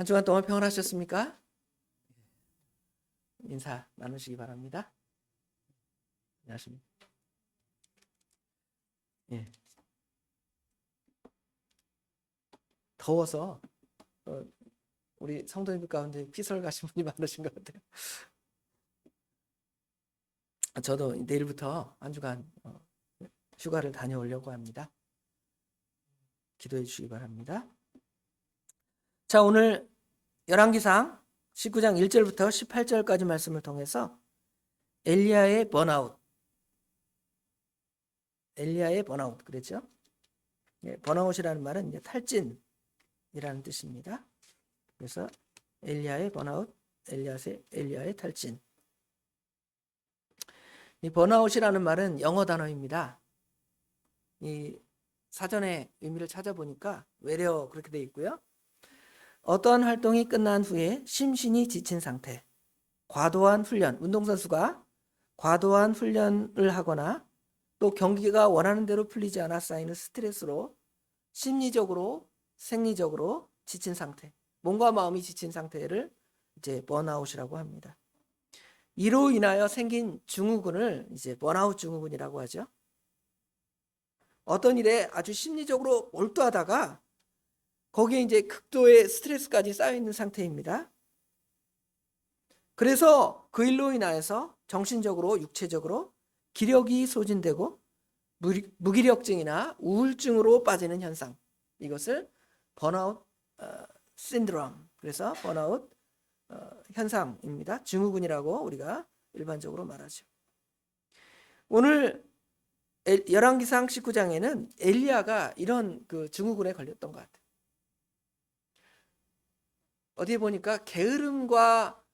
한 주간 동안 평안하셨습니까? 인사 나누시기 바랍니다. 안녕하십니까? 예. 더워서 우리 성도님들 가운데 피서를 가신 분이 많으신 것 같아요. 저도 내일부터 한 주간 휴가를 다녀오려고 합니다. 기도해 주시기 바랍니다. 자, 오늘 열왕기상 19장 1절부터 18절까지 말씀을 통해서 엘리야의 번아웃 그랬죠? 예, 번아웃이라는 말은 이제 탈진이라는 뜻입니다. 그래서 엘리야의 번아웃, 엘리야의 탈진. 이 번아웃이라는 말은 영어 단어입니다. 이 사전에 의미를 찾아보니까 외래어 그렇게 되어 있고요. 어떠한 활동이 끝난 후에 심신이 지친 상태, 과도한 훈련, 운동선수가 과도한 훈련을 하거나 또 경기가 원하는 대로 풀리지 않아 쌓이는 스트레스로 심리적으로, 생리적으로 지친 상태, 몸과 마음이 지친 상태를 이제 번아웃이라고 합니다. 이로 인하여 생긴 증후군을 이제 번아웃 증후군이라고 하죠. 어떤 일에 아주 심리적으로 몰두하다가 거기에 이제 극도의 스트레스까지 쌓여 있는 상태입니다. 그래서 그 일로 인하여서 정신적으로, 육체적으로 기력이 소진되고 무기력증이나 우울증으로 빠지는 현상, 이것을 번아웃 신드롬, 그래서 번아웃 현상입니다. 증후군이라고 우리가 일반적으로 말하죠. 오늘 열왕기상 19장에는 엘리야가 이런 그 증후군에 걸렸던 것 같아요. 어디에 보니까 게으름과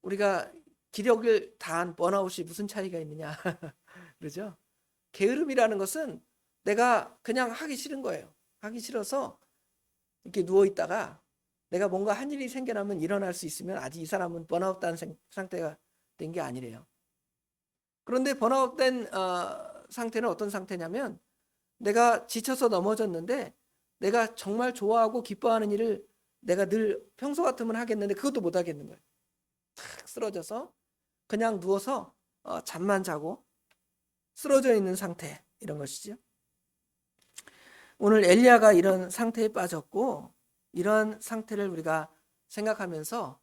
우리가 기력을 다한 번아웃이 무슨 차이가 있느냐 그러죠. 게으름이라는 것은 내가 그냥 하기 싫은 거예요. 하기 싫어서 이렇게 누워 있다가 내가 뭔가 한 일이 생겨나면 일어날 수 있으면 아직 이 사람은 번아웃된 상태가 된 게 아니래요. 그런데 번아웃된 상태는 어떤 상태냐면 내가 지쳐서 넘어졌는데 내가 정말 좋아하고 기뻐하는 일을 내가 늘 평소 같으면 하겠는데 그것도 못 하겠는 거예요. 탁 쓰러져서 그냥 누워서 잠만 자고 쓰러져 있는 상태, 이런 것이죠. 오늘 엘리야가 이런 상태에 빠졌고 이런 상태를 우리가 생각하면서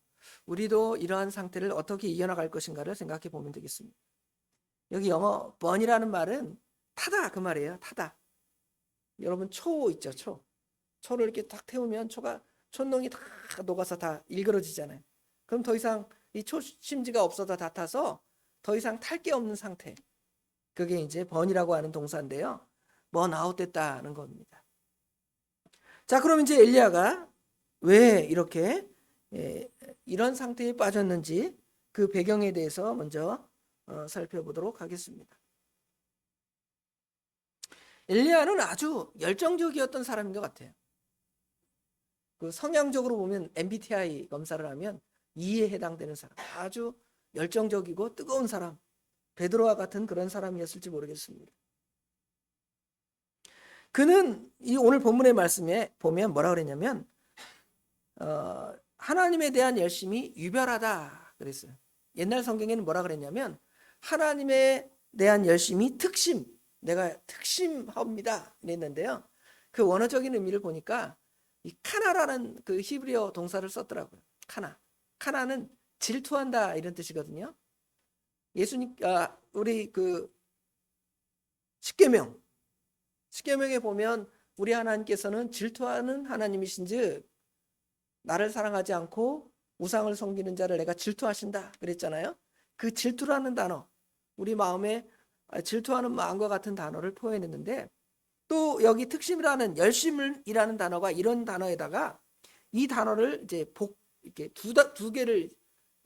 우리도 이러한 상태를 어떻게 이겨나갈 것인가를 생각해 보면 되겠습니다. 여기 영어 번이라는 말은 타다, 그 말이에요. 타다. 여러분 초 있죠, 초. 초를 이렇게 딱 태우면 촛농이 다 녹아서 다 일그러지잖아요. 그럼 더 이상 이 초심지가 없어서 다 타서 더 이상 탈 게 없는 상태, 그게 이제 번이라고 하는 동사인데요. 번아웃 됐다는 겁니다. 자, 그럼 이제 엘리야가 왜 이렇게 이런 상태에 빠졌는지 그 배경에 대해서 먼저 살펴보도록 하겠습니다. 엘리야는 아주 열정적이었던 사람인 것 같아요. 그 성향적으로 보면 MBTI 검사를 하면 E에 해당되는 사람, 아주 열정적이고 뜨거운 사람, 베드로와 같은 그런 사람이었을지 모르겠습니다. 그는 이 오늘 본문의 말씀에 보면 뭐라 그랬냐면 하나님에 대한 열심이 유별하다 그랬어요. 옛날 성경에는 뭐라 그랬냐면 하나님에 대한 열심이 특심, 내가 특심합니다 이랬는데요. 그 원어적인 의미를 보니까 이 카나라는 그 히브리어 동사를 썼더라고요. 카나는 질투한다 이런 뜻이거든요. 예수님, 우리 그 십계명에 보면 우리 하나님께서는 질투하는 하나님이신즉 나를 사랑하지 않고 우상을 섬기는 자를 내가 질투하신다 그랬잖아요. 그 질투라는 단어, 우리 마음에 질투하는 마음과 같은 단어를 표현했는데, 또 여기 특심이라는 열심이라는 단어가 이런 단어에다가 이 단어를 이제 이렇게 두 개를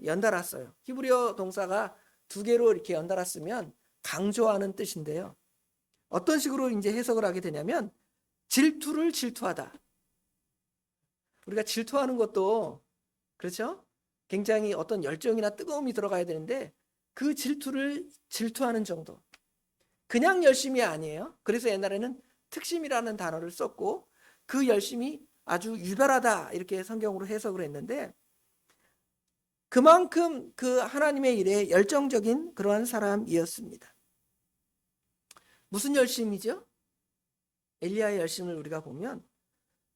연달았어요. 히브리어 동사가 두 개로 이렇게 연달았으면 강조하는 뜻인데요. 어떤 식으로 이제 해석을 하게 되냐면 질투를 질투하다. 우리가 질투하는 것도 그렇죠? 굉장히 어떤 열정이나 뜨거움이 들어가야 되는데 그 질투를 질투하는 정도. 그냥 열심이 아니에요. 그래서 옛날에는 특심이라는 단어를 썼고 그 열심이 아주 유별하다 이렇게 성경으로 해석을 했는데, 그만큼 그 하나님의 일에 열정적인 그러한 사람이었습니다. 무슨 열심이죠? 엘리야의 열심을 우리가 보면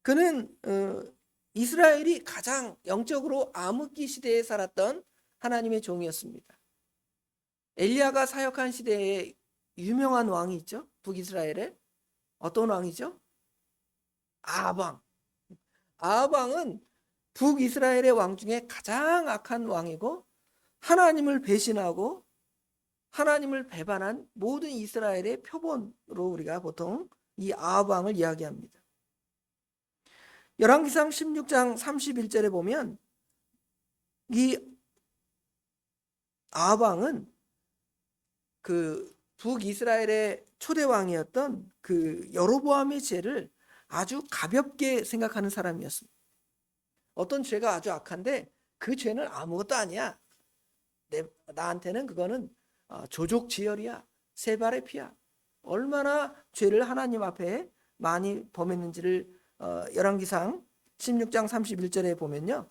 그는 이스라엘이 가장 영적으로 암흑기 시대에 살았던 하나님의 종이었습니다. 엘리야가 사역한 시대에 유명한 왕이 있죠. 북이스라엘에. 어떤 왕이죠? 아합 왕. 아합 왕은 북이스라엘의 왕 중에 가장 악한 왕이고, 하나님을 배신하고 하나님을 배반한 모든 이스라엘의 표본으로 우리가 보통 이 아합 왕을 이야기합니다. 열왕기상 16장 31절에 보면 이 아합 왕은 그 북이스라엘의 초대 왕이었던 그 여로보암의 죄를 아주 가볍게 생각하는 사람이었습니다. 어떤 죄가 아주 악한데 그 죄는 아무것도 아니야. 나한테는 그거는 조족지혈이야. 세 발의 피야. 얼마나 죄를 하나님 앞에 많이 범했는지를 열왕기상 16장 31절에 보면요.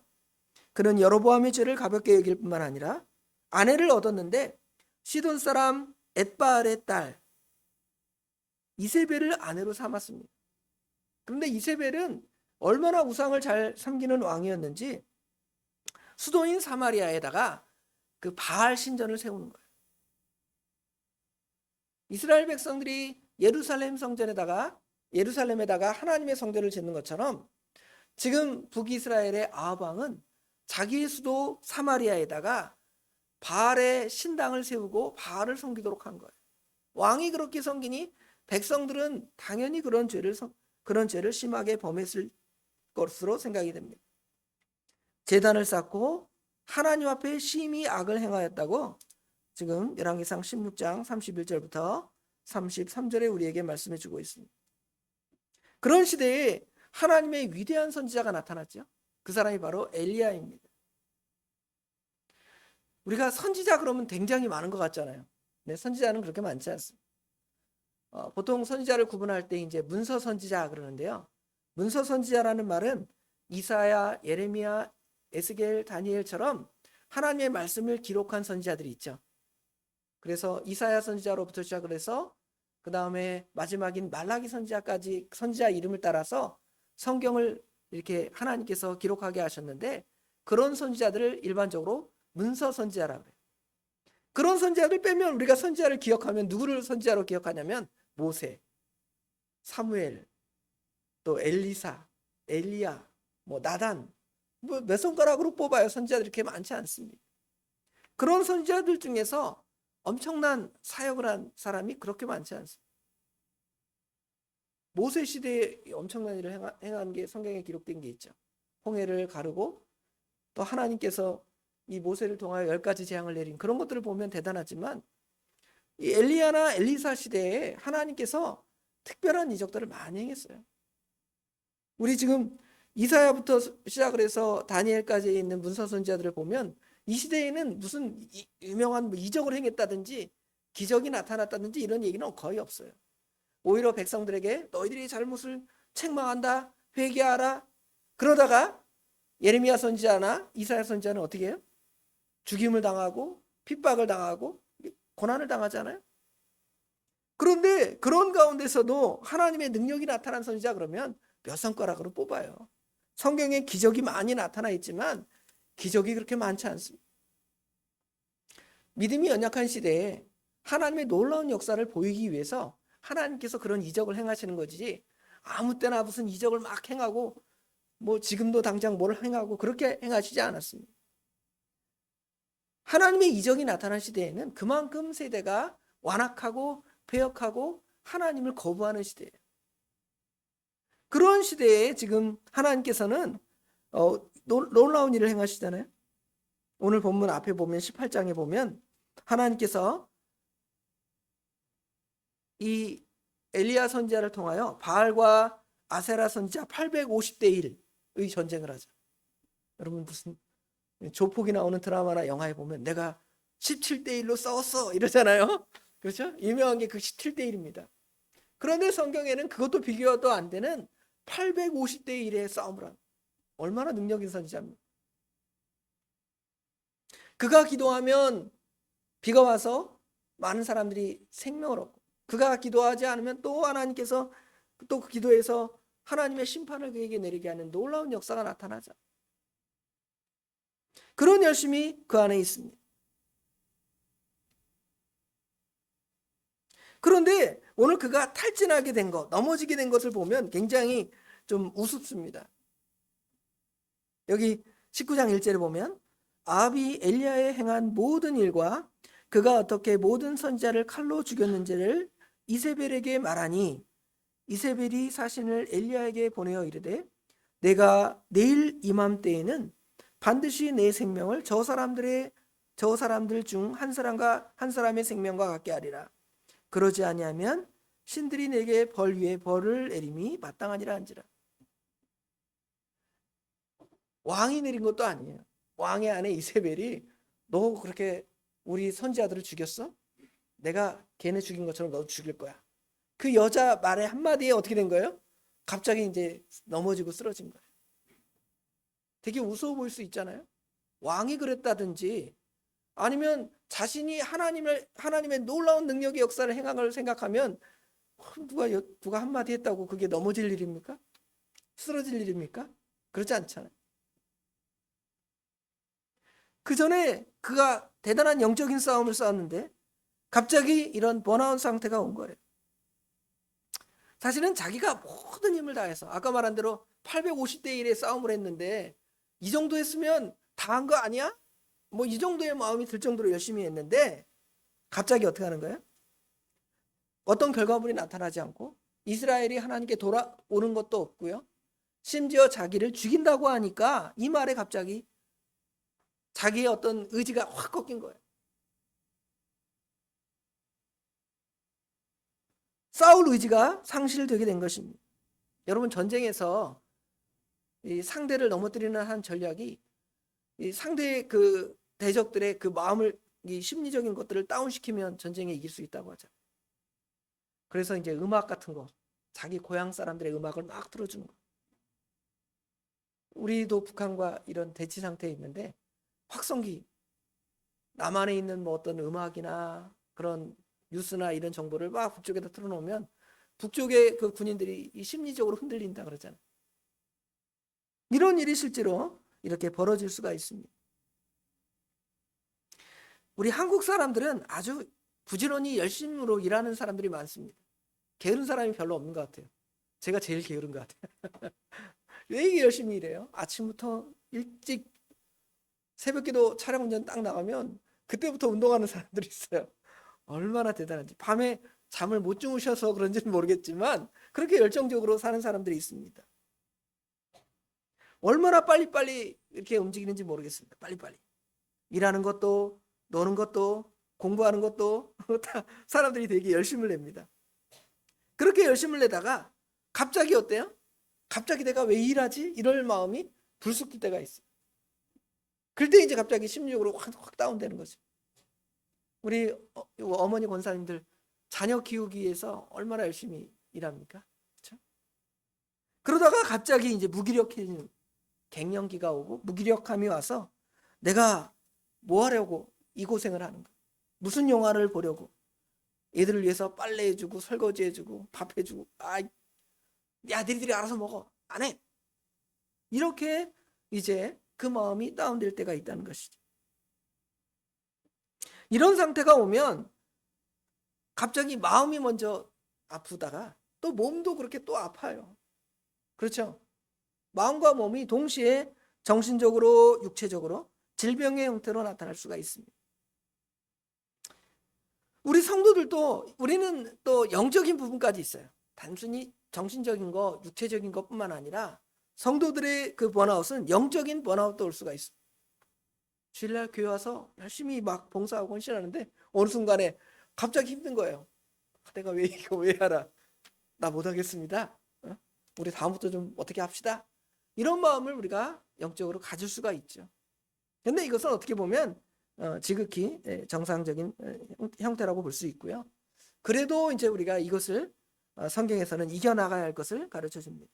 그는 여로보암의 죄를 가볍게 여길 뿐만 아니라 아내를 얻었는데 시돈 사람 엣바알의 딸 이세벨을 아내로 삼았습니다. 그런데 이세벨은 얼마나 우상을 잘 섬기는 왕이었는지 수도인 사마리아에다가 그 바알 신전을 세우는 거예요. 이스라엘 백성들이 예루살렘에다가 하나님의 성전을 짓는 것처럼 지금 북이스라엘의 아합 왕은 자기의 수도 사마리아에다가 바알의 신당을 세우고 바알을 섬기도록 한 거예요. 왕이 그렇게 섬기니 백성들은 당연히 그런 죄를 심하게 범했을 것으로 생각이 됩니다. 제단을 쌓고 하나님 앞에 심히 악을 행하였다고 지금 열왕기상 16장 31절부터 33절에 우리에게 말씀해 주고 있습니다. 그런 시대에 하나님의 위대한 선지자가 나타났죠. 그 사람이 바로 엘리야입니다. 우리가 선지자 그러면 굉장히 많은 것 같잖아요. 네, 선지자는 그렇게 많지 않습니다. 보통 선지자를 구분할 때 이제 문서 선지자 그러는데요. 문서 선지자라는 말은 이사야, 예레미야, 에스겔, 다니엘처럼 하나님의 말씀을 기록한 선지자들이 있죠. 그래서 이사야 선지자로부터 시작을 해서 그 다음에 마지막인 말라기 선지자까지 선지자 이름을 따라서 성경을 이렇게 하나님께서 기록하게 하셨는데, 그런 선지자들을 일반적으로 문서 선지자라고 해요. 그런 선지자들 빼면 우리가 선지자를 기억하면 누구를 선지자로 기억하냐면 모세, 사무엘, 또 엘리사, 엘리야, 나단, 몇 손가락으로 뽑아요. 선지자들이 그렇게 많지 않습니다. 그런 선지자들 중에서 엄청난 사역을 한 사람이 그렇게 많지 않습니다. 모세 시대에 엄청난 일을 행한 게 성경에 기록된 게 있죠. 홍해를 가르고 또 하나님께서 이 모세를 통하여 10가지 재앙을 내린 그런 것들을 보면 대단하지만, 이 엘리야나 엘리사 시대에 하나님께서 특별한 이적들을 많이 행했어요. 우리 지금 이사야부터 시작을 해서 다니엘까지 있는 문서 선지자들을 보면 이 시대에는 무슨 유명한 이적을 행했다든지 기적이 나타났다든지 이런 얘기는 거의 없어요. 오히려 백성들에게 너희들이 잘못을 책망한다, 회개하라. 그러다가 예레미야 선지자나 이사야 선지자는 어떻게 해요? 죽임을 당하고 핍박을 당하고 고난을 당하잖아요. 그런데 그런 가운데서도 하나님의 능력이 나타난 선지자 그러면 몇 손가락으로 뽑아요. 성경에 기적이 많이 나타나 있지만 기적이 그렇게 많지 않습니다. 믿음이 연약한 시대에 하나님의 놀라운 역사를 보이기 위해서 하나님께서 그런 이적을 행하시는 거지, 아무 때나 무슨 이적을 막 행하고 지금도 당장 뭘 행하고 그렇게 행하시지 않았습니다. 하나님의 이적이 나타난 시대에는 그만큼 세대가 완악하고 패역하고 하나님을 거부하는 시대예요. 그런 시대에 지금 하나님께서는 놀라운 일을 행하시잖아요. 오늘 본문 앞에 보면 18장에 보면 하나님께서 이 엘리야 선지자를 통하여 바알과 아세라 선지자 850대 1의 전쟁을 하죠. 여러분 무슨 조폭이 나오는 드라마나 영화에 보면 내가 17대 1로 싸웠어 이러잖아요. 그렇죠? 유명한 게 그 17대 1입니다. 그런데 성경에는 그것도 비교도 안 되는 850대 1의 싸움을 한 얼마나 능력 있는 선지자입니까? 그가 기도하면 비가 와서 많은 사람들이 생명을 얻고, 그가 기도하지 않으면 또 하나님께서 또 그 기도에서 하나님의 심판을 그에게 내리게 하는 놀라운 역사가 나타나죠. 그런 열심이 그 안에 있습니다. 그런데 오늘 그가 탈진하게 된 것, 넘어지게 된 것을 보면 굉장히 좀 우습습니다. 여기 19장 1절에 보면 아합이 엘리야에 행한 모든 일과 그가 어떻게 모든 선지자를 칼로 죽였는지를 이세벨에게 말하니, 이세벨이 사신을 엘리야에게 보내어 이르되 내가 내일 이맘때에는 반드시 내 생명을 저 사람들 중 한 사람의 생명과 같게 하리라. 그러지 아니하면 신들이 내게 벌 위에 벌을 내림이 마땅하니라 한지라. 왕이 내린 것도 아니에요. 왕의 아내 이세벨이 너 그렇게 우리 선지자들을 죽였어? 내가 걔네 죽인 것처럼 너도 죽일 거야. 그 여자 말의 한마디에 어떻게 된 거예요? 갑자기 이제 넘어지고 쓰러진 거예요. 되게 우스워 보일 수 있잖아요. 왕이 그랬다든지 아니면 자신이 하나님의 놀라운 능력의 역사를 행한 걸 생각하면 누가 한마디 했다고 그게 넘어질 일입니까? 쓰러질 일입니까? 그렇지 않잖아요. 그 전에 그가 대단한 영적인 싸움을 싸웠는데 갑자기 이런 번아웃 상태가 온 거예요. 사실은 자기가 모든 힘을 다해서 아까 말한 대로 850대 1의 싸움을 했는데 이 정도 했으면 다 한 거 아니야? 뭐 이 정도의 마음이 들 정도로 열심히 했는데 갑자기 어떻게 하는 거예요? 어떤 결과물이 나타나지 않고 이스라엘이 하나님께 돌아오는 것도 없고요. 심지어 자기를 죽인다고 하니까 이 말에 갑자기 자기의 어떤 의지가 확 꺾인 거예요. 싸울 의지가 상실되게 된 것입니다. 여러분, 전쟁에서 이 상대를 넘어뜨리는 한 전략이 이 상대의 그 대적들의 그 마음을, 이 심리적인 것들을 다운시키면 전쟁에 이길 수 있다고 하죠. 그래서 이제 음악 같은 거, 자기 고향 사람들의 음악을 막 틀어주는 거. 우리도 북한과 이런 대치 상태에 있는데 확성기, 남한에 있는 뭐 어떤 음악이나 그런 뉴스나 이런 정보를 막 북쪽에다 틀어놓으면 북쪽의 그 군인들이 심리적으로 흔들린다 그러잖아요. 이런 일이 실제로 이렇게 벌어질 수가 있습니다. 우리 한국 사람들은 아주 부지런히 열심으로 일하는 사람들이 많습니다. 게으른 사람이 별로 없는 것 같아요. 제가 제일 게으른 것 같아요. 왜 이렇게 열심히 일해요? 아침부터 일찍 새벽기도 촬영 운전 딱 나가면 그때부터 운동하는 사람들이 있어요. 얼마나 대단한지. 밤에 잠을 못 주무셔서 그런지는 모르겠지만 그렇게 열정적으로 사는 사람들이 있습니다. 얼마나 빨리빨리 이렇게 움직이는지 모르겠습니다. 빨리빨리. 일하는 것도, 노는 것도, 공부하는 것도 다 사람들이 되게 열심을 냅니다. 그렇게 열심을 내다가 갑자기 어때요? 갑자기 내가 왜 일하지? 이럴 마음이 불쑥 들 때가 있어요. 그때 이제 갑자기 심리적으로 확 다운되는 거죠. 우리 어머니 권사님들 자녀 키우기 위해서 얼마나 열심히 일합니까? 그렇죠? 그러다가 갑자기 이제 무기력해지는 갱년기가 오고 무기력함이 와서 내가 뭐 하려고 이 고생을 하는가? 무슨 영화를 보려고? 애들을 위해서 빨래해주고 설거지해주고 밥해주고, 야 너희들이 알아서 먹어. 안 해. 이렇게 이제 그 마음이 다운될 때가 있다는 것이죠. 이런 상태가 오면 갑자기 마음이 먼저 아프다가 또 몸도 그렇게 또 아파요. 그렇죠? 마음과 몸이 동시에 정신적으로, 육체적으로 질병의 형태로 나타날 수가 있습니다. 우리 성도들도 우리는 또 영적인 부분까지 있어요. 단순히 정신적인 거, 육체적인 것뿐만 아니라 성도들의 그 번아웃은 영적인 번아웃도 올 수가 있어요. 주일날 교회 와서 열심히 막 봉사하고 헌신하는데 어느 순간에 갑자기 힘든 거예요. 내가 왜 이거 왜 하라? 나 못하겠습니다. 우리 다음부터 좀 어떻게 합시다. 이런 마음을 우리가 영적으로 가질 수가 있죠. 근데 이것은 어떻게 보면 지극히 정상적인 형태라고 볼 수 있고요. 그래도 이제 우리가 이것을 성경에서는 이겨나가야 할 것을 가르쳐 줍니다.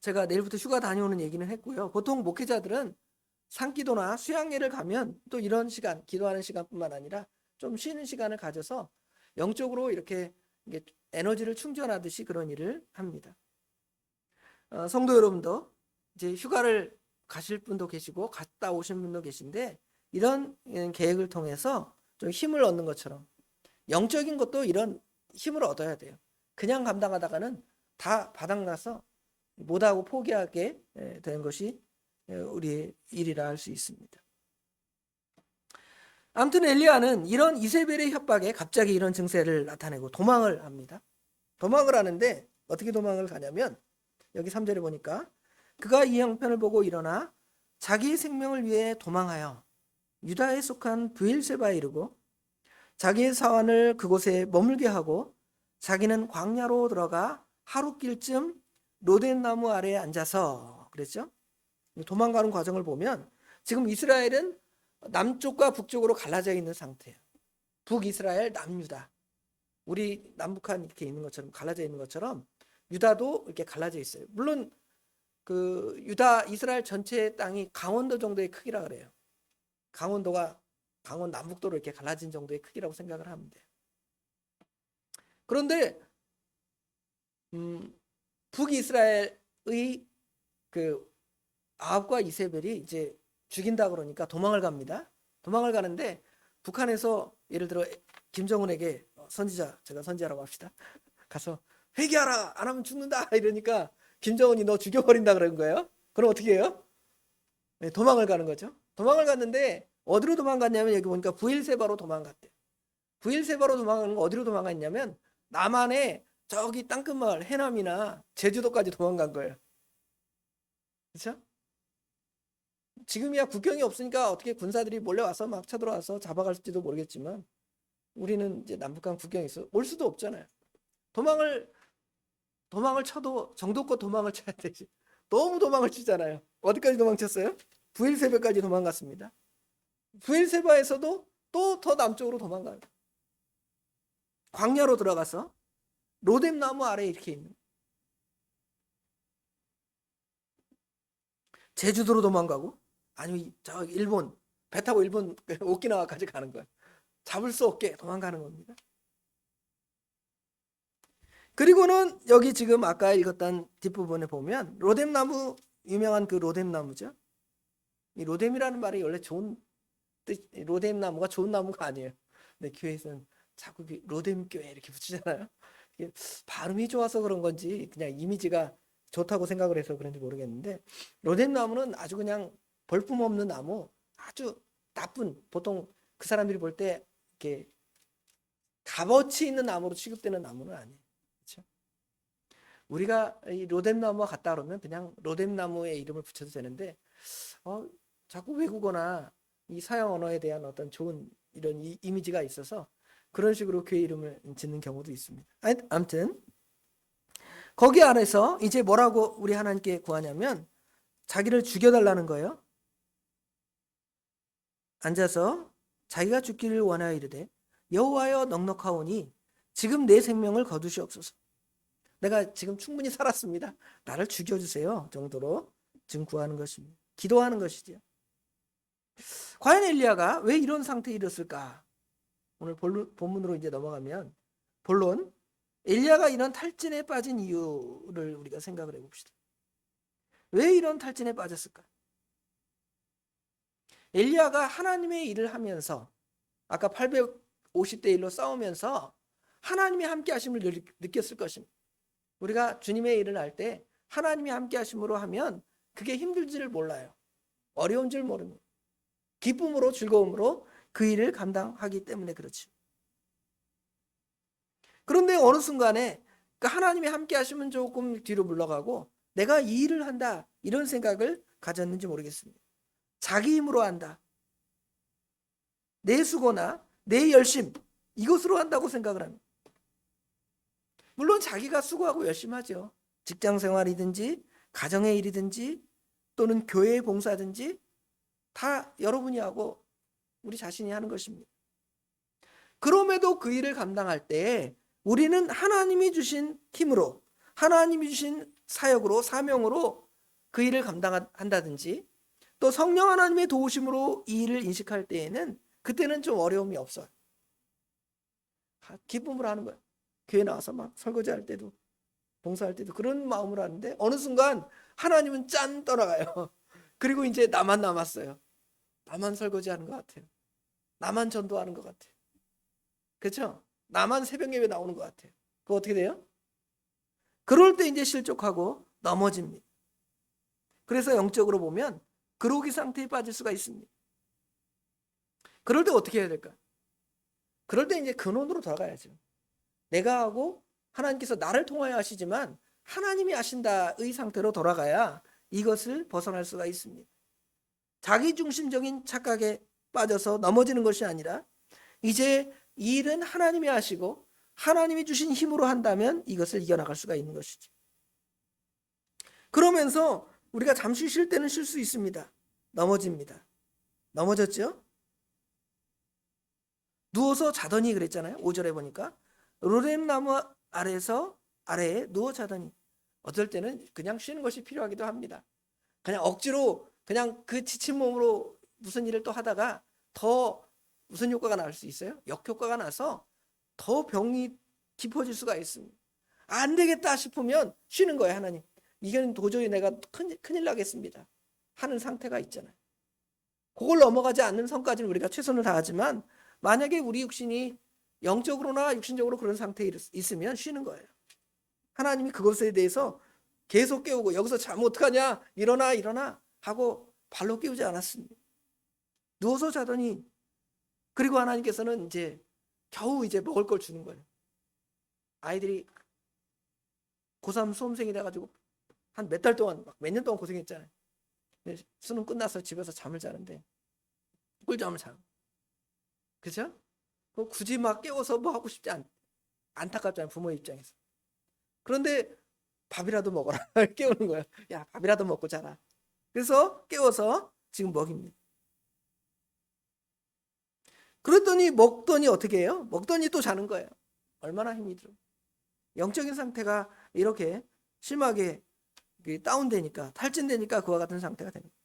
제가 내일부터 휴가 다녀오는 얘기는 했고요. 보통 목회자들은 산기도나 수양회를 가면 또 이런 시간, 기도하는 시간뿐만 아니라 좀 쉬는 시간을 가져서 영적으로 이렇게 에너지를 충전하듯이 그런 일을 합니다. 성도 여러분도 이제 휴가를 가실 분도 계시고 갔다 오신 분도 계신데 이런 계획을 통해서 좀 힘을 얻는 것처럼 영적인 것도 이런 힘을 얻어야 돼요. 그냥 감당하다가는 다 바닥나서 못하고 포기하게 되는 것이 우리의 일이라 할 수 있습니다. 아무튼 엘리야는 이런 이세벨의 협박에 갑자기 이런 증세를 나타내고 도망을 합니다. 도망을 하는데 어떻게 도망을 가냐면 여기 3절에 보니까 그가 이 형편을 보고 일어나 자기의 생명을 위해 도망하여 유다에 속한 브엘세바에 이르고 자기의 사환을 그곳에 머물게 하고 자기는 광야로 들어가 하루길쯤 로덴나무 아래에 앉아서 그랬죠. 도망가는 과정을 보면 지금 이스라엘은 남쪽과 북쪽으로 갈라져 있는 상태예요. 북이스라엘, 남유다. 우리 남북한 이렇게 있는 것처럼 갈라져 있는 것처럼 유다도 이렇게 갈라져 있어요. 물론 그 유다 이스라엘 전체 땅이 강원도 정도의 크기라 그래요. 강원도가 강원 남북도로 이렇게 갈라진 정도의 크기라고 생각을 하면 돼요. 그런데 북이스라엘의 그 아합과 이세벨이 이제 죽인다 그러니까 도망을 갑니다. 도망을 가는데 북한에서 예를 들어 김정은에게 선지자, 제가 선지자라고 합시다. 가서 회개하라, 안 하면 죽는다 이러니까 김정은이 너 죽여버린다 그런 거예요. 그럼 어떻게 해요? 네, 도망을 가는 거죠. 도망을 갔는데 어디로 도망갔냐면 여기 보니까 브엘세바로 도망갔대. 브엘세바로 도망가는 거 어디로 도망갔냐면 남한에 저기 땅끝마을 해남이나 제주도까지 도망간 거예요. 그렇죠? 지금이야 국경이 없으니까 어떻게 군사들이 몰려와서 막 쳐들어와서 잡아갈지도 모르겠지만 우리는 이제 남북한 국경이 있어 올 수도 없잖아요. 도망을 쳐도 정도껏 도망을 쳐야 되지. 너무 도망을 치잖아요. 어디까지 도망쳤어요? 브엘세바까지 도망갔습니다. 브엘세바에서도 또 더 남쪽으로 도망가요. 광야로 들어가서 로뎀나무 아래에 이렇게 있는 제주도로 도망가고 아니면 저 일본 배 타고 일본 오키나와까지 가는 거예요. 잡을 수 없게 도망가는 겁니다. 그리고는 여기 지금 아까 읽었던 뒷부분에 보면 로뎀나무 유명한 그 로뎀나무죠. 이 로뎀이라는 말이 원래 좋은 뜻, 로뎀나무가 좋은 나무가 아니에요. 근데 교회에서는 자꾸 로뎀교회 이렇게 붙이잖아요. 이게 발음이 좋아서 그런 건지 그냥 이미지가 좋다고 생각을 해서 그런지 모르겠는데 로뎀나무는 아주 그냥 볼품없는 나무, 아주 나쁜, 보통 그 사람들이 볼 때 이렇게 값어치 있는 나무로 취급되는 나무는 아니에요. 그렇죠? 우리가 이 로뎀나무와 같다 그러면 그냥 로뎀나무의 이름을 붙여도 되는데 자꾸 외국어나 이 서양 언어에 대한 어떤 좋은 이런 이미지가 있어서 그런 식으로 교회 이름을 짓는 경우도 있습니다. 아무튼 거기 안에서 이제 뭐라고 우리 하나님께 구하냐면 자기를 죽여달라는 거예요. 앉아서 자기가 죽기를 원하여 이르되 여호와여 넉넉하오니 지금 내 생명을 거두시옵소서. 내가 지금 충분히 살았습니다. 나를 죽여주세요 정도로 지금 구하는 것입니다. 기도하는 것이죠. 과연 엘리야가 왜 이런 상태에 이르렀을까? 오늘 본문으로 이제 넘어가면 본론 엘리야가 이런 탈진에 빠진 이유를 우리가 생각을 해봅시다. 왜 이런 탈진에 빠졌을까? 엘리야가 하나님의 일을 하면서 아까 850대 1로 싸우면서 하나님의 함께 하심을 느꼈을 것입니다. 우리가 주님의 일을 할 때 하나님이 함께 하심으로 하면 그게 힘들지를 몰라요. 어려운 줄 모릅니다. 기쁨으로 즐거움으로 그 일을 감당하기 때문에 그렇지. 그런데 어느 순간에 하나님이 함께 하시면 조금 뒤로 물러가고 내가 이 일을 한다 이런 생각을 가졌는지 모르겠습니다. 자기 힘으로 한다. 내 수고나 내 열심 이것으로 한다고 생각을 합니다. 물론 자기가 수고하고 열심히 하죠. 직장 생활이든지 가정의 일이든지 또는 교회의 봉사든지 다 여러분이 하고 우리 자신이 하는 것입니다. 그럼에도 그 일을 감당할 때 우리는 하나님이 주신 힘으로 하나님이 주신 사역으로 사명으로 그 일을 감당한다든지 또 성령 하나님의 도우심으로 이 일을 인식할 때에는 그때는 좀 어려움이 없어요. 기쁨으로 하는 거예요. 교회 나와서 막 설거지할 때도 봉사할 때도 그런 마음으로 하는데 어느 순간 하나님은 짠 떠나가요. 그리고 이제 나만 남았어요. 나만 설거지하는 것 같아요. 나만 전도하는 것 같아요. 그렇죠? 나만 새벽 예배 나오는 것 같아요. 그거 어떻게 돼요? 그럴 때 이제 실족하고 넘어집니다. 그래서 영적으로 보면 그로기 상태에 빠질 수가 있습니다. 그럴 때 어떻게 해야 될까? 그럴 때 이제 근원으로 돌아가야죠. 내가 하고 하나님께서 나를 통하여 하시지만 하나님이 하신다의 상태로 돌아가야 이것을 벗어날 수가 있습니다. 자기중심적인 착각에 빠져서 넘어지는 것이 아니라 이제 이 일은 하나님이 하시고 하나님이 주신 힘으로 한다면 이것을 이겨나갈 수가 있는 것이죠. 그러면서 우리가 잠시 쉴 때는 쉴 수 있습니다. 넘어집니다. 넘어졌죠? 누워서 자더니 그랬잖아요. 5절에 보니까 로뎀나무 아래에 누워 자더니 어떨 때는 그냥 쉬는 것이 필요하기도 합니다. 그냥 억지로 그냥 그 지친 몸으로 무슨 일을 또 하다가 더 무슨 효과가 날 수 있어요? 역효과가 나서 더 병이 깊어질 수가 있습니다. 안 되겠다 싶으면 쉬는 거예요. 하나님, 이건 도저히 내가 큰일 나겠습니다 하는 상태가 있잖아요. 그걸 넘어가지 않는 선까지는 우리가 최선을 다하지만 만약에 우리 육신이 영적으로나 육신적으로 그런 상태에 있으면 쉬는 거예요. 하나님이 그것에 대해서 계속 깨우고 여기서 자면 어떡하냐, 일어나 하고 발로 깨우지 않았습니다. 누워서 자더니 그리고 하나님께서는 이제 겨우 이제 먹을 걸 주는 거예요. 아이들이 고3 수험생이 돼가지고 한 몇 달 동안 몇 년 동안 고생했잖아요. 수능 끝나서 집에서 잠을 자는데 꿀잠을 자요. 그죠? 굳이 막 깨워서 뭐 하고 싶지 안타깝잖아요. 부모 입장에서. 그런데 밥이라도 먹어라. 깨우는 거야. 야, 밥이라도 먹고 자라. 그래서 깨워서 지금 먹입니다. 그랬더니 먹더니 어떻게 해요? 먹더니 또 자는 거예요. 얼마나 힘이 들어. 영적인 상태가 이렇게 심하게 다운되니까, 탈진되니까 그와 같은 상태가 됩니다.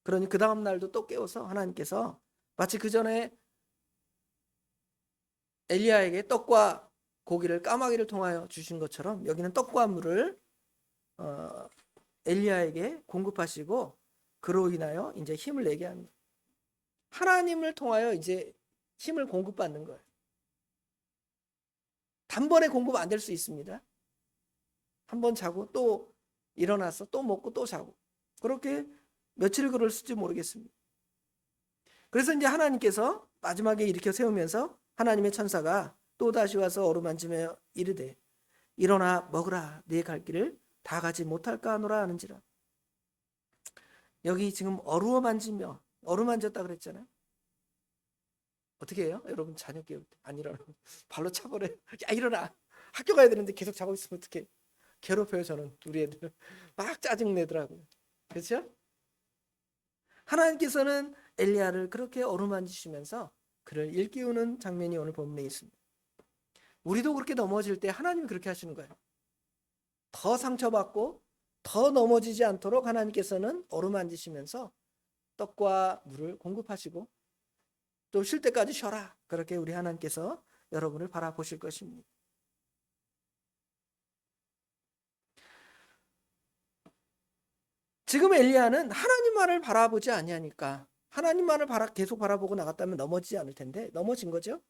그러니 그 다음 날도 또 깨워서 하나님께서 마치 그 전에 엘리야에게 떡과 고기를 까마귀를 통하여 주신 것처럼 여기는 떡과 물을 엘리야에게 공급하시고 그로 인하여 이제 힘을 내게 합니다. 하나님을 통하여 이제 힘을 공급받는 거예요. 단번에 공급 안 될 수 있습니다. 한번 자고 또 일어나서 또 먹고 또 자고 그렇게 며칠 그럴지 모르겠습니다. 그래서 이제 하나님께서 마지막에 일으켜 세우면서 하나님의 천사가 또다시 와서 어루만지며 이르되 일어나 먹으라, 네 갈 길을 다 가지 못할까 하노라 하는지라. 여기 지금 어루만졌다 그랬잖아요. 어떻게 해요? 여러분 자녀 깨울 때 안 일어나 발로 차버려요. 야, 일어나. 학교 가야 되는데 계속 자고 있으면 어떡해. 괴롭혀요. 저는 우리 애들 막 짜증내더라고요. 그렇죠? 하나님께서는 엘리야를 그렇게 어루만지시면서 그를 일깨우는 장면이 오늘 본문에 있습니다. 우리도 그렇게 넘어질 때 하나님이 그렇게 하시는 거예요. 더 상처받고 더 넘어지지 않도록 하나님께서는 어루만지시면서 떡과 물을 공급하시고 또 쉴 때까지 쉬어라. 그렇게 우리 하나님께서 여러분을 바라보실 것입니다. 지금 엘리야는 하나님만을 바라보지 아니하니까 하나님만을 계속 바라보고 나갔다면 넘어지지 않을 텐데 넘어진 거죠.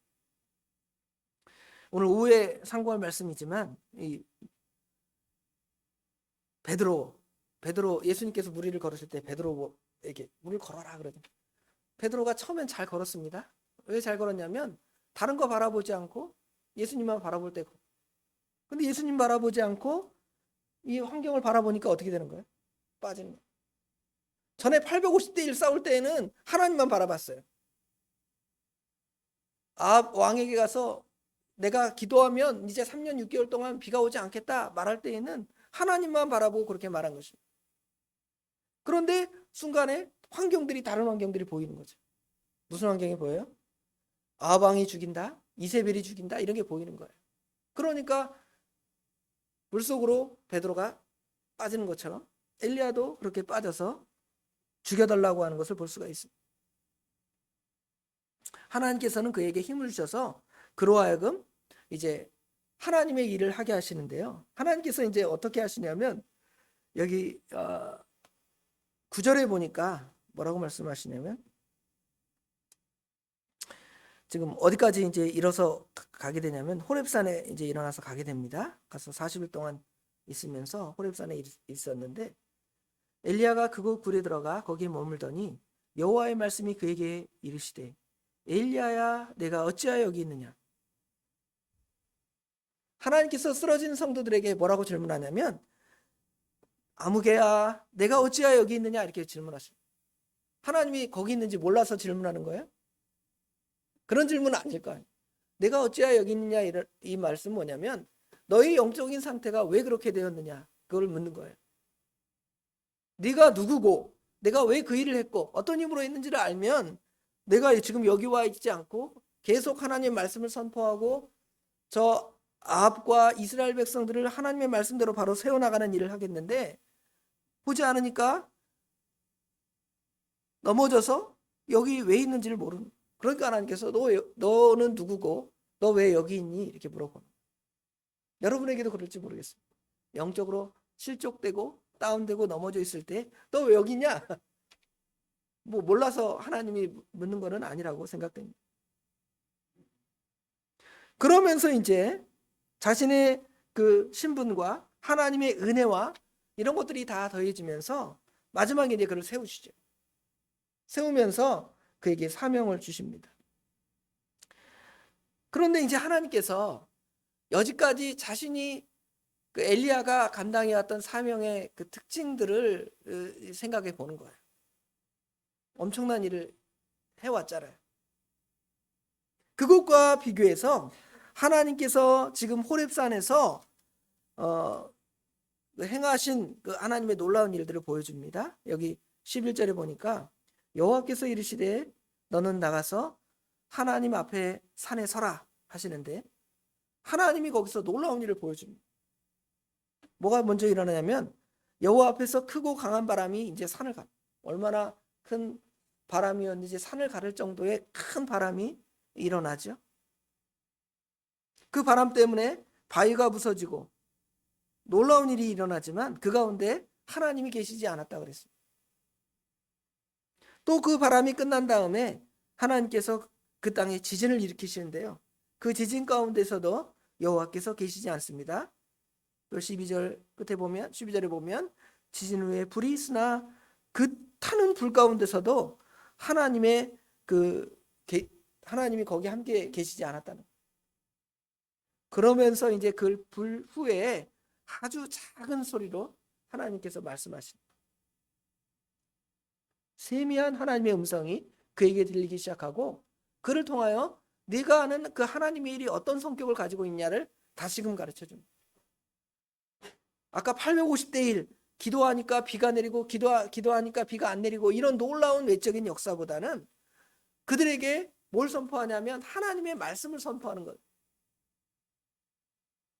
오늘 오후에 상고할 말씀이지만 이 베드로 예수님께서 무리를 걸으실 때 베드로에게 물을 걸어라 그러더니 베드로가 처음엔 잘 걸었습니다. 왜 잘 걸었냐면 다른 거 바라보지 않고 예수님만 바라볼 때고. 근데 예수님 바라보지 않고 이 환경을 바라보니까 어떻게 되는 거예요? 빠지는 거예요. 전에 850대 1 싸울 때에는 하나님만 바라봤어요. 왕에게 가서 내가 기도하면 이제 3년 6개월 동안 비가 오지 않겠다 말할 때에는 하나님만 바라보고 그렇게 말한 것입니다. 그런데 순간에 다른 환경들이 보이는 거죠. 무슨 환경이 보여요? 아방이 죽인다, 이세벨이 죽인다 이런 게 보이는 거예요. 그러니까 물속으로 베드로가 빠지는 것처럼 엘리야도 그렇게 빠져서 죽여달라고 하는 것을 볼 수가 있습니다. 하나님께서는 그에게 힘을 주셔서 그로 하여금 이제 하나님의 일을 하게 하시는데요. 하나님께서 이제 어떻게 하시냐면 여기 9절에 보니까 뭐라고 말씀하시냐면 지금 어디까지 이제 일어서 가게 되냐면 호렙산에 이제 일어나서 가게 됩니다. 가서 40일 동안 있으면서 호렙산에 있었는데 엘리야가 그곳 굴에 들어가 거기에 머물더니 여호와의 말씀이 그에게 이르시되 엘리야야 내가 어찌하여 여기 있느냐. 하나님께서 쓰러진 성도들에게 뭐라고 질문하냐면 아무개야 내가 어찌하여 여기 있느냐 이렇게 질문하십니다. 하나님이 거기 있는지 몰라서 질문하는 거예요? 그런 질문은 아닐 거 아니에요. 내가 어찌하여 여기 있느냐 이 말씀은 뭐냐면 너의 영적인 상태가 왜 그렇게 되었느냐 그걸 묻는 거예요. 네가 누구고 내가 왜 그 일을 했고 어떤 힘으로 했는지를 알면 내가 지금 여기 와 있지 않고 계속 하나님의 말씀을 선포하고 저 아합과 이스라엘 백성들을 하나님의 말씀대로 바로 세워나가는 일을 하겠는데 보지 않으니까 넘어져서 여기 왜 있는지를 모르는. 그러니까 하나님께서 너는 누구고 너 왜 여기 있니 이렇게 물어보는. 여러분에게도 그럴지 모르겠습니다. 영적으로 실족되고 다운되고 넘어져 있을 때 너 왜 여기 있냐? 뭐 몰라서 하나님이 묻는 거는 아니라고 생각됩니다. 그러면서 이제 자신의 그 신분과 하나님의 은혜와 이런 것들이 다 더해지면서 마지막에 이제 그를 세우시죠. 세우면서 그에게 사명을 주십니다. 그런데 이제 하나님께서 여지까지 자신이 그 엘리야가 감당해왔던 사명의 그 특징들을 생각해 보는 거예요. 엄청난 일을 해왔잖아요. 그것과 비교해서 하나님께서 지금 호렙산에서 행하신 그 하나님의 놀라운 일들을 보여줍니다. 여기 11절에 보니까 여호와께서 이르시되 너는 나가서 하나님 앞에 산에 서라 하시는데 하나님이 거기서 놀라운 일을 보여줍니다. 뭐가 먼저 일어나냐면 여호와 앞에서 크고 강한 바람이 이제 산을 가. 얼마나 큰 바람이었는지 산을 가를 정도의 큰 바람이 일어나죠. 그 바람 때문에 바위가 부서지고 놀라운 일이 일어나지만 그 가운데 하나님이 계시지 않았다 그랬습니다. 또 그 바람이 끝난 다음에 하나님께서 그 땅에 지진을 일으키시는데요. 그 지진 가운데서도 여호와께서 계시지 않습니다. 또 12절 끝에 보면 12절에 보면 지진 후에 불이 있으나 그 타는 불 가운데서도 하나님이 거기 함께 계시지 않았다는. 그러면서 이제 그 불 후에 아주 작은 소리로 하나님께서 말씀하십니다. 세미한 하나님의 음성이 그에게 들리기 시작하고 그를 통하여 네가 아는 그 하나님의 일이 어떤 성격을 가지고 있냐를 다시금 가르쳐줍니다. 아까 850대 1 기도하니까 비가 내리고 기도하니까 비가 안 내리고 이런 놀라운 외적인 역사보다는 그들에게 뭘 선포하냐면 하나님의 말씀을 선포하는 거예요.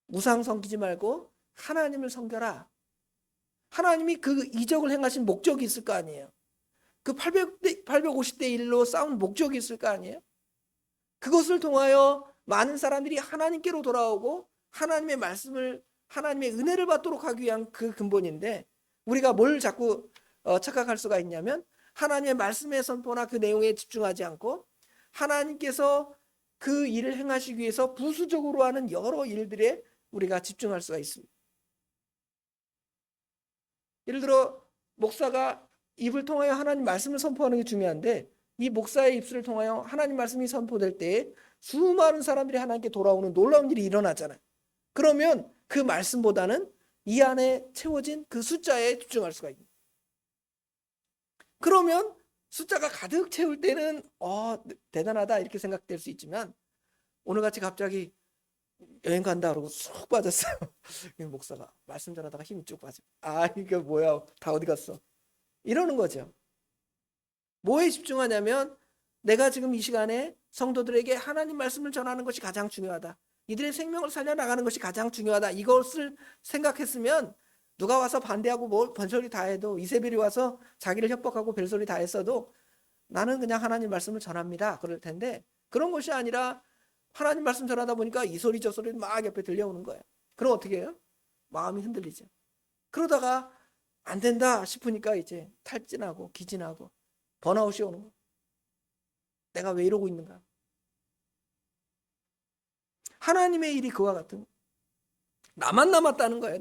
우상 섬기지 말고 하나님을 섬겨라. 하나님이 그 이적을 행하신 목적이 있을 거 아니에요. 그 850대 1로 싸운 목적이 있을 거 아니에요. 그것을 통하여 많은 사람들이 하나님께로 돌아오고 하나님의 말씀을 하나님의 은혜를 받도록 하기 위한 그 근본인데 우리가 뭘 자꾸 착각할 수가 있냐면 하나님의 말씀의 선포나 그 내용에 집중하지 않고 하나님께서 그 일을 행하시기 위해서 부수적으로 하는 여러 일들에 우리가 집중할 수가 있습니다. 예를 들어 목사가 입을 통하여 하나님 말씀을 선포하는 게 중요한데 이 목사의 입술을 통하여 하나님 말씀이 선포될 때 수많은 사람들이 하나님께 돌아오는 놀라운 일이 일어나잖아요. 그러면 그 말씀보다는 이 안에 채워진 그 숫자에 집중할 수가 있습니다. 그러면 숫자가 가득 채울 때는 대단하다 이렇게 생각될 수 있지만 오늘같이 갑자기 여행 간다 그러고 쑥 빠졌어요. 목사가 말씀 전하다가 힘이 쭉 빠져. 이게 뭐야 다 어디 갔어 이러는 거죠. 뭐에 집중하냐면 내가 지금 이 시간에 성도들에게 하나님 말씀을 전하는 것이 가장 중요하다. 이들의 생명을 살려나가는 것이 가장 중요하다. 이것을 생각했으면 누가 와서 반대하고 뭐 별소리 다 해도, 이세벨이 와서 자기를 협박하고 별소리 다 했어도 나는 그냥 하나님 말씀을 전합니다. 그럴 텐데 그런 것이 아니라 하나님 말씀 전하다 보니까 이 소리 저 소리 막 옆에 들려오는 거예요. 그럼 어떻게 해요? 마음이 흔들리죠. 그러다가 안 된다 싶으니까 이제 탈진하고 기진하고 번아웃이 오는 거예요. 내가 왜 이러고 있는가? 하나님의 일이 그와 같은 거예요. 나만 남았다는 거예요.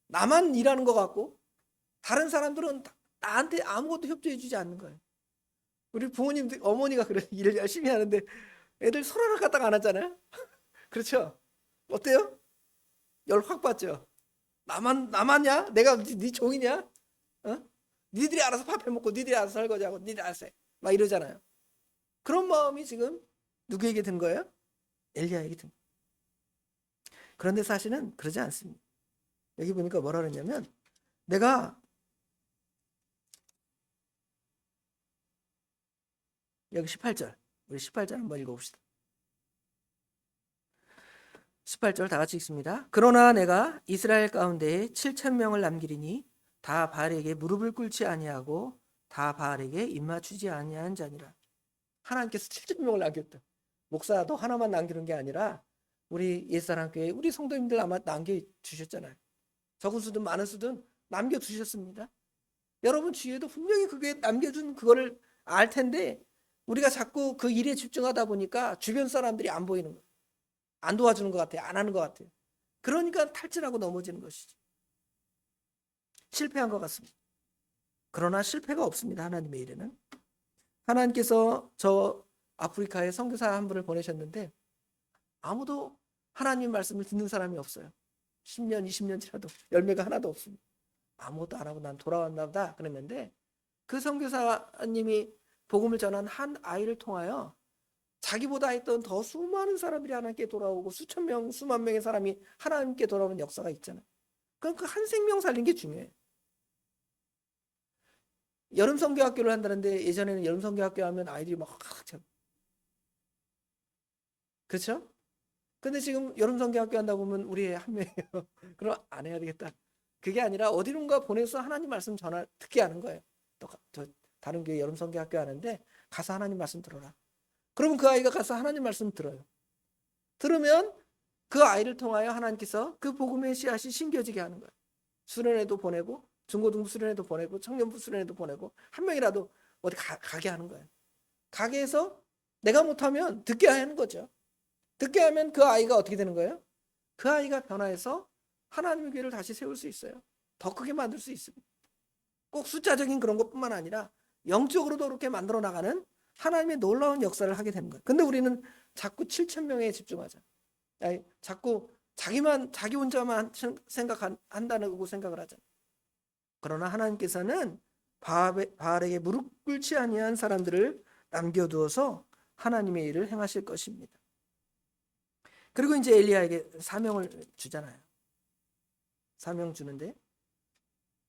나만 일하는 것 같고 다른 사람들은 나한테 아무것도 협조해 주지 않는 거예요. 우리 부모님들, 어머니가 그래 일을 열심히 하는데 애들 손 하나 까딱 안 하잖아요. 그렇죠? 어때요? 열 확 받죠? 나만냐? 내가 네 종이냐? 어? 니들이 알아서 밥 해먹고 니들이 알아서 설거지하고 니들이 알아서 해. 막 이러잖아요. 그런 마음이 지금 누구에게 든 거예요? 엘리야에게 든 거예요. 그런데 사실은 그러지 않습니다. 여기 보니까 뭐라 그러냐면 내가 여기 18절 우리 18절 한번 읽어봅시다. 18절 다 같이 읽습니다. 그러나 내가 이스라엘 가운데에 7,000명을 남기리니 다 바알에게 무릎을 꿇지 아니하고 다 바알에게 입맞추지 아니한 자니라. 하나님께서 7,000명을 남겼다. 목사도 하나만 남기는 게 아니라 우리 옛사랑교회 우리 성도님들 아마 남겨주셨잖아요. 적은 수든 많은 수든 남겨두셨습니다. 여러분 주위에도 분명히 그게 남겨준 그거를 알 텐데 우리가 자꾸 그 일에 집중하다 보니까 주변 사람들이 안 보이는 거예요. 안 도와주는 것 같아요. 안 하는 것 같아요. 그러니까 탈진하고 넘어지는 것이죠. 실패한 것 같습니다. 그러나 실패가 없습니다. 하나님의 일에는. 하나님께서 저 아프리카에 선교사 한 분을 보내셨는데 아무도 하나님 말씀을 듣는 사람이 없어요. 10년, 20년 지나도 열매가 하나도 없습니다. 아무것도 안 하고 난 돌아왔나 보다 그랬는데 그 선교사님이 복음을 전한 한 아이를 통하여 자기보다 했던 더 수많은 사람들이 하나님께 돌아오고 수천 명, 수만 명의 사람이 하나님께 돌아오는 역사가 있잖아요. 그럼 그 한 생명 살린 게 중요해요. 여름 선교학교를 한다는데 예전에는 여름 선교학교 하면 아이들이 막 그렇죠? 근데 지금 여름 선교학교 한다 보면 우리 한 명이에요. 그럼 안 해야 되겠다. 그게 아니라 어디론가 보내서 하나님 말씀 듣게 하는 거예요. 또 다른 교회 여름 선교학교 하는데 가서 하나님 말씀 들어라. 그러면 그 아이가 가서 하나님 말씀 들어요. 들으면 그 아이를 통하여 하나님께서 그 복음의 씨앗이 심겨지게 하는 거예요. 수련회도 보내고 중고등부 수련회도 보내고 청년부 수련회도 보내고 한 명이라도 어디 가게 하는 거예요. 가게 해서 내가 못하면 듣게 하는 거죠. 듣게 하면 그 아이가 어떻게 되는 거예요? 그 아이가 변화해서 하나님의 교회를 다시 세울 수 있어요. 더 크게 만들 수 있습니다. 꼭 숫자적인 그런 것뿐만 아니라 영적으로도 그렇게 만들어 나가는 하나님의 놀라운 역사를 하게 되는 거예요. 근데 우리는 자꾸 7,000명에 집중하자. 자꾸 자기 혼자만 생각한다고 생각을 하잖아요. 그러나 하나님께서는 바알에게 무릎 꿇지 아니한 사람들을 남겨두어서 하나님의 일을 행하실 것입니다. 그리고 이제 엘리야에게 사명을 주잖아요. 사명 주는데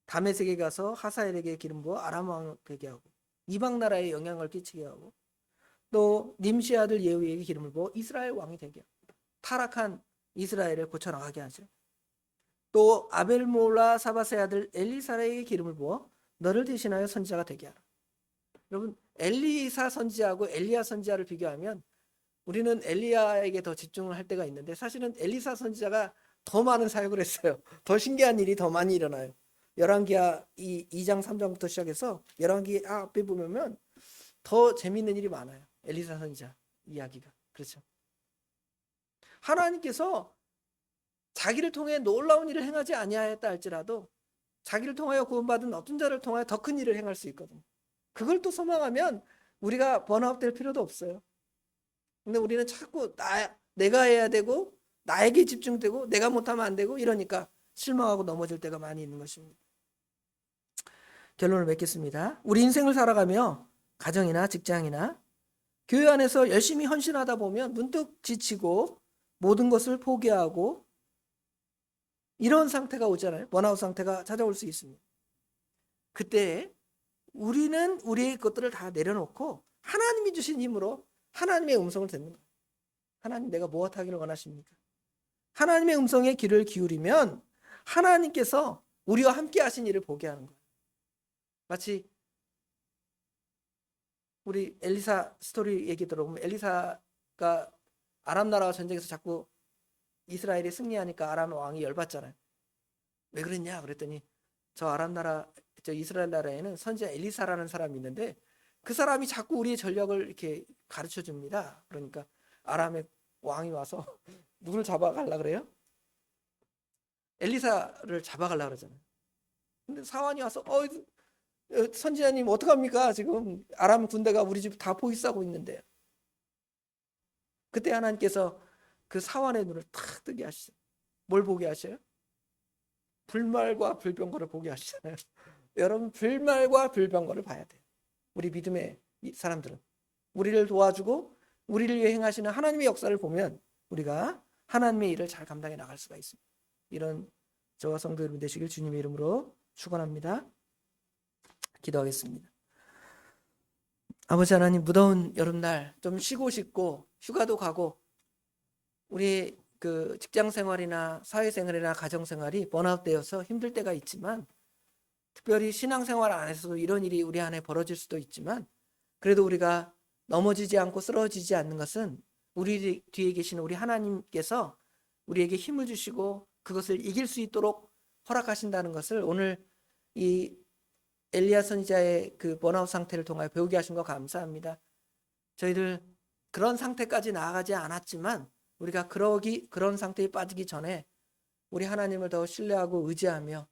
다메섹에 가서 하사엘에게 기름 부어 아람 왕 되게 하고 이방 나라에 영향을 끼치게 하고 또 님시 아들 예후에게 기름을 부어 이스라엘 왕이 되게 하고 타락한 이스라엘을 고쳐나가게 하죠. 또 아벨몰라 사바세 아들 엘리사에게 기름을 부어 너를 대신하여 선지자가 되게 하라. 여러분 엘리사 선지자하고 엘리야 선지자를 비교하면 우리는 엘리야에게 더 집중을 할 때가 있는데 사실은 엘리사 선지자가 더 많은 사역을 했어요. 더 신기한 일이 더 많이 일어나요. 열왕기하 2장 3장부터 시작해서 열왕기 앞에 보면 더 재미있는 일이 많아요. 엘리사 선지자 이야기가. 그렇죠. 하나님께서 자기를 통해 놀라운 일을 행하지 아니하였다 할지라도 자기를 통하여 구원받은 어떤 자를 통하여 더 큰 일을 행할 수 있거든요. 그걸 또 소망하면 우리가 번아웃 될 필요도 없어요. 근데 우리는 자꾸 내가 해야 되고 나에게 집중되고 내가 못하면 안 되고 이러니까 실망하고 넘어질 때가 많이 있는 것입니다. 결론을 맺겠습니다. 우리 인생을 살아가며 가정이나 직장이나 교회 안에서 열심히 헌신하다 보면 문득 지치고 모든 것을 포기하고 이런 상태가 오잖아요. 번아웃 상태가 찾아올 수 있습니다. 그때 우리는 우리의 것들을 다 내려놓고 하나님이 주신 힘으로 하나님의 음성을 듣는 거예요. 하나님 내가 무엇 하기를 원하십니까? 하나님의 음성에 귀를 기울이면 하나님께서 우리와 함께 하신 일을 보게 하는 거예요. 마치 우리 엘리사 스토리 얘기 들어보면 엘리사가 아람 나라와 전쟁에서 자꾸 이스라엘이 승리하니까 아람 왕이 열받잖아요. 왜 그랬냐 그랬더니 저 아람 나라, 저 이스라엘 나라에는 선지자 엘리사라는 사람이 있는데 그 사람이 자꾸 우리의 전략을 이렇게 가르쳐 줍니다. 그러니까 아람의 왕이 와서 누구를 잡아가려 그래요? 엘리사를 잡아가려 그러잖아요. 근데 사환이 와서 선지자님 어떡합니까? 지금 아람 군대가 우리 집 다 포위싸고 있는데요. 그때 하나님께서 그 사환의 눈을 탁 뜨게 하시죠. 뭘 보게 하셔요? 불말과 불병거를 보게 하시잖아요. 여러분, 불말과 불병거를 봐야 돼요. 우리 믿음의 사람들은 우리를 도와주고 우리를 위해 행하시는 하나님의 역사를 보면 우리가 하나님의 일을 잘 감당해 나갈 수가 있습니다. 이런 저와 성도 여러분 되시길 주님의 이름으로 축원합니다. 기도하겠습니다. 아버지 하나님, 무더운 여름날 좀 쉬고 싶고 휴가도 가고 우리 그 직장 생활이나 사회생활이나 가정생활이 번아웃되어서 힘들 때가 있지만, 특별히 신앙생활 안에서도 이런 일이 우리 안에 벌어질 수도 있지만, 그래도 우리가 넘어지지 않고 쓰러지지 않는 것은 우리 뒤에 계신 우리 하나님께서 우리에게 힘을 주시고 그것을 이길 수 있도록 허락하신다는 것을 오늘 이 엘리야 선지자의 그 번아웃 상태를 통하여 배우게 하신 거 감사합니다. 저희들 그런 상태까지 나아가지 않았지만 우리가 그런 상태에 빠지기 전에 우리 하나님을 더 신뢰하고 의지하며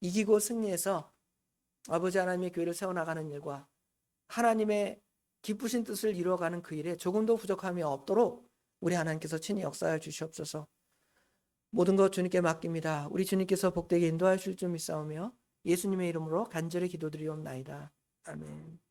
이기고 승리해서 아버지 하나님의 교회를 세워나가는 일과 하나님의 기쁘신 뜻을 이루어가는 그 일에 조금도 부족함이 없도록 우리 하나님께서 친히 역사하여 주시옵소서. 모든 것 주님께 맡깁니다. 우리 주님께서 복되게 인도하여 주실 줄 믿사오며 예수님의 이름으로 간절히 기도드리옵나이다. 아멘.